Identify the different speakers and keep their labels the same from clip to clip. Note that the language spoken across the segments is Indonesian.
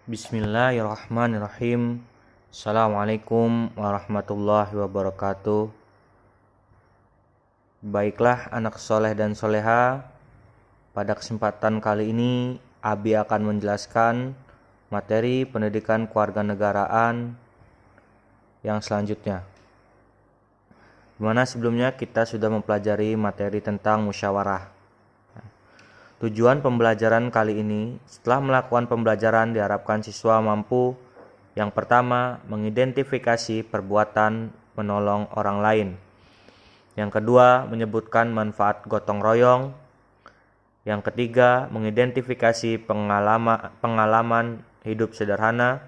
Speaker 1: Bismillahirrahmanirrahim. Assalamualaikum warahmatullahi wabarakatuh. Baiklah anak soleh dan soleha, pada kesempatan kali ini Abi akan menjelaskan materi pendidikan kewarganegaraan yang selanjutnya. Dimana sebelumnya kita sudah mempelajari materi tentang musyawarah. Tujuan pembelajaran kali ini, setelah melakukan pembelajaran diharapkan siswa mampu yang pertama, mengidentifikasi perbuatan menolong orang lain. Yang kedua, menyebutkan manfaat gotong royong. Yang ketiga, mengidentifikasi pengalaman hidup sederhana.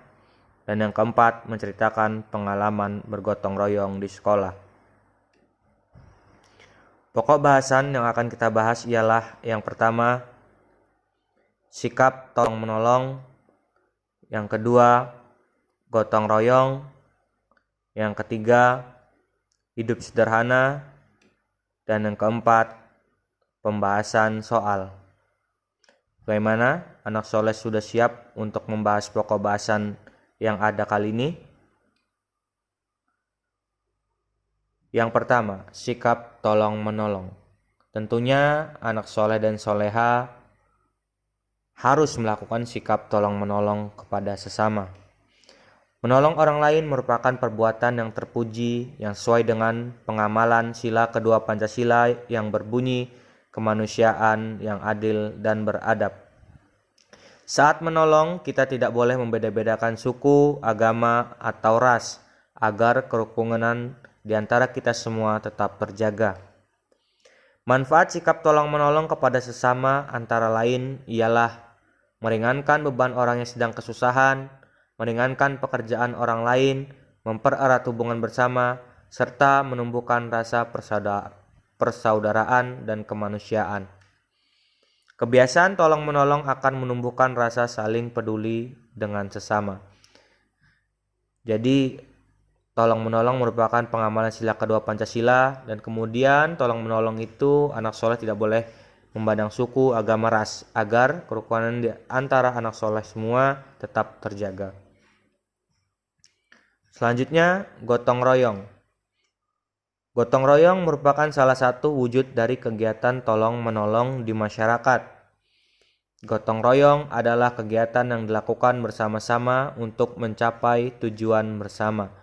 Speaker 1: Dan yang keempat, menceritakan pengalaman bergotong royong di sekolah. Pokok bahasan yang akan kita bahas ialah yang pertama, sikap tolong menolong. Yang kedua, gotong royong. Yang ketiga, hidup sederhana. Dan yang keempat, pembahasan soal. Bagaimana? Anak soleh sudah siap untuk membahas pokok bahasan yang ada kali ini? Yang pertama, sikap tolong menolong. Tentunya anak soleh dan soleha harus melakukan sikap tolong menolong kepada sesama. Menolong orang lain merupakan perbuatan yang terpuji yang sesuai dengan pengamalan sila kedua Pancasila yang berbunyi kemanusiaan yang adil dan beradab. Saat menolong, kita tidak boleh membeda-bedakan suku, agama, atau ras agar kerukunan di antara kita semua tetap terjaga. Manfaat sikap tolong-menolong kepada sesama antara lain ialah meringankan beban orang yang sedang kesusahan, meringankan pekerjaan orang lain, mempererat hubungan bersama, serta menumbuhkan rasa persaudaraan dan kemanusiaan. Kebiasaan tolong-menolong akan menumbuhkan rasa saling peduli dengan sesama. Jadi, tolong-menolong merupakan pengamalan sila kedua Pancasila, dan kemudian tolong-menolong itu anak soleh tidak boleh memandang suku, agama, ras agar kerukunan di antara anak soleh semua tetap terjaga. Selanjutnya, gotong royong. Gotong royong merupakan salah satu wujud dari kegiatan tolong-menolong di masyarakat. Gotong royong adalah kegiatan yang dilakukan bersama-sama untuk mencapai tujuan bersama.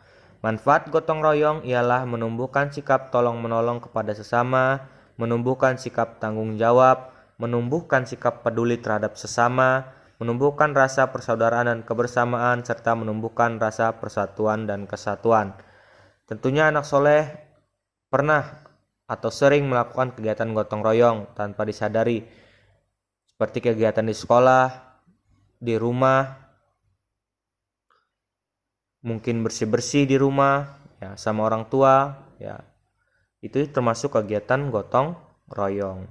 Speaker 1: Manfaat gotong royong ialah menumbuhkan sikap tolong-menolong kepada sesama, menumbuhkan sikap tanggung jawab, menumbuhkan sikap peduli terhadap sesama, menumbuhkan rasa persaudaraan dan kebersamaan, serta menumbuhkan rasa persatuan dan kesatuan. Tentunya anak soleh pernah atau sering melakukan kegiatan gotong royong tanpa disadari, seperti kegiatan di sekolah, di rumah, mungkin bersih-bersih di rumah ya sama orang tua ya. Itu termasuk kegiatan gotong royong.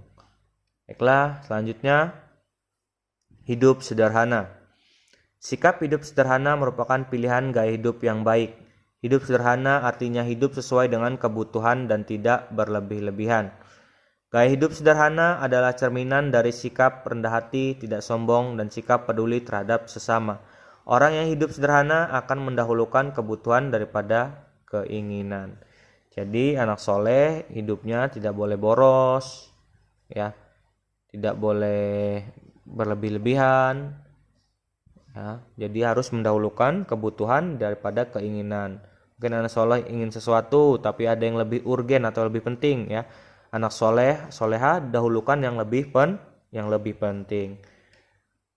Speaker 1: Baiklah, selanjutnya hidup sederhana. Sikap hidup sederhana merupakan pilihan gaya hidup yang baik. Hidup sederhana artinya hidup sesuai dengan kebutuhan dan tidak berlebih-lebihan. Gaya hidup sederhana adalah cerminan dari sikap rendah hati, tidak sombong, dan sikap peduli terhadap sesama. Orang yang hidup sederhana akan mendahulukan kebutuhan daripada keinginan. Jadi anak soleh hidupnya tidak boleh boros, ya, tidak boleh berlebih-lebihan, ya. Jadi harus mendahulukan kebutuhan daripada keinginan. Mungkin anak soleh ingin sesuatu, tapi ada yang lebih urgen atau lebih penting, ya. Anak soleha dahulukan yang lebih penting.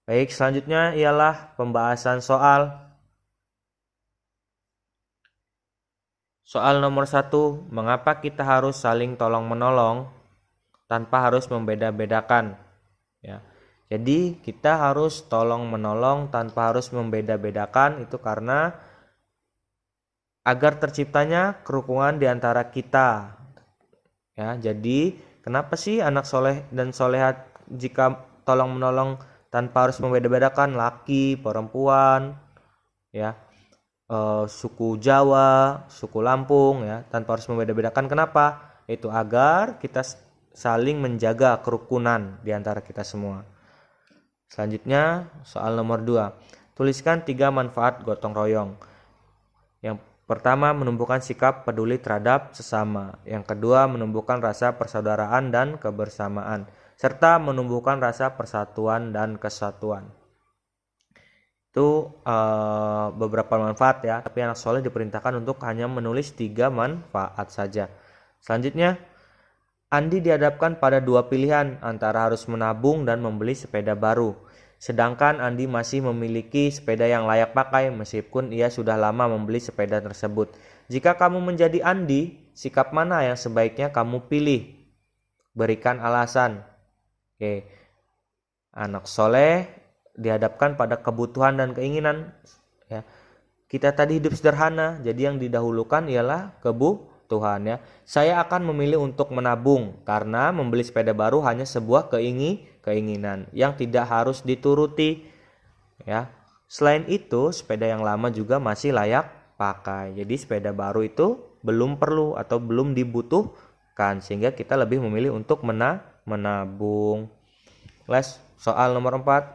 Speaker 1: Baik, selanjutnya ialah pembahasan soal. Soal nomor 1, mengapa kita harus saling tolong-menolong tanpa harus membeda-bedakan? Ya. Jadi kita harus tolong-menolong tanpa harus membeda-bedakan, itu karena agar terciptanya kerukunan di antara kita. Ya, jadi kenapa sih anak soleh dan solehat jika tolong-menolong tanpa harus membeda-bedakan laki, perempuan, ya, suku Jawa, suku Lampung, ya, tanpa harus membeda-bedakan. Kenapa? Itu agar kita saling menjaga kerukunan di antara kita semua. Selanjutnya soal nomor 2. Tuliskan 3 manfaat gotong royong. Yang pertama, menumbuhkan sikap peduli terhadap sesama. Yang kedua, menumbuhkan rasa persaudaraan dan kebersamaan, serta menumbuhkan rasa persatuan dan kesatuan. Itu beberapa manfaat ya, tapi anak soleh diperintahkan untuk hanya menulis 3 manfaat saja. Selanjutnya, Andi dihadapkan pada 2 pilihan antara harus menabung dan membeli sepeda baru. Sedangkan Andi masih memiliki sepeda yang layak pakai meskipun ia sudah lama membeli sepeda tersebut. Jika kamu menjadi Andi, sikap mana yang sebaiknya kamu pilih? Berikan alasan. Oke. Anak soleh dihadapkan pada kebutuhan dan keinginan. Ya. Kita tadi hidup sederhana, jadi yang didahulukan ialah kebutuhan ya. Saya akan memilih untuk menabung karena membeli sepeda baru hanya sebuah keinginan yang tidak harus dituruti ya. Selain itu, sepeda yang lama juga masih layak pakai. Jadi sepeda baru itu belum perlu atau belum dibutuhkan, sehingga kita lebih memilih untuk menabung. Soal nomor 4.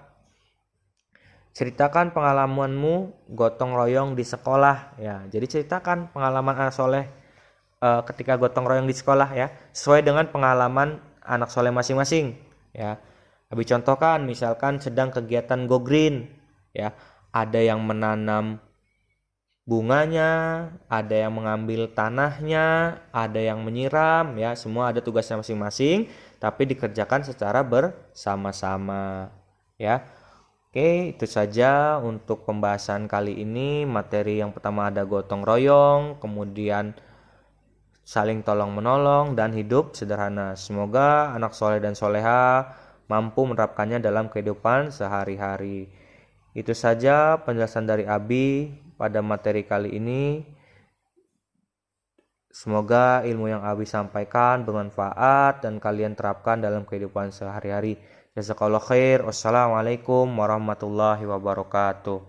Speaker 1: Ceritakan pengalamanmu gotong royong di sekolah ya. Jadi ceritakan pengalaman anak soleh ketika gotong royong di sekolah ya, sesuai dengan pengalaman anak soleh masing-masing ya. Abi contohkan, misalkan sedang kegiatan go green ya, ada yang menanam bunganya, ada yang mengambil tanahnya, ada yang menyiram ya, semua ada tugasnya masing-masing tapi dikerjakan secara bersama-sama ya. Oke, itu saja untuk pembahasan kali ini. Materi yang pertama ada gotong royong, kemudian saling tolong menolong, dan hidup sederhana. Semoga anak soleh dan soleha mampu menerapkannya dalam kehidupan sehari-hari. Itu saja penjelasan dari Abi pada materi kali ini. Semoga ilmu yang Abi sampaikan bermanfaat dan kalian terapkan dalam kehidupan sehari-hari. Jazakallahu khair. Wassalamualaikum warahmatullahi wabarakatuh.